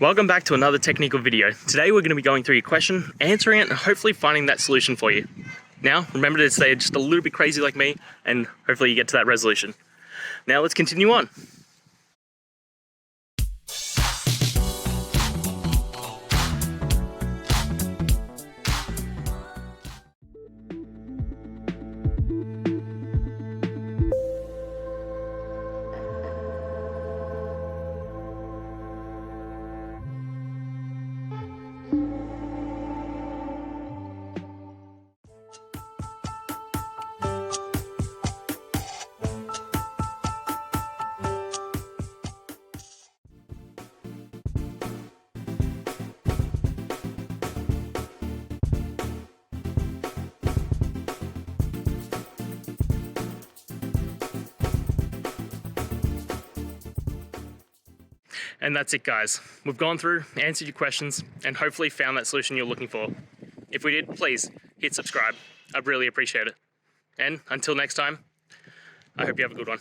Welcome back to another technical video. Today we're going to be going through your question, answering it, and hopefully finding that solution for you. Now, remember to stay just a little bit crazy like me, and hopefully you get to that resolution. Now let's continue on. And that's it, guys. We've gone through, answered your questions, and hopefully found that solution you're looking for. If we did, please hit subscribe. I'd really appreciate it. And until next time, I hope you have a good one.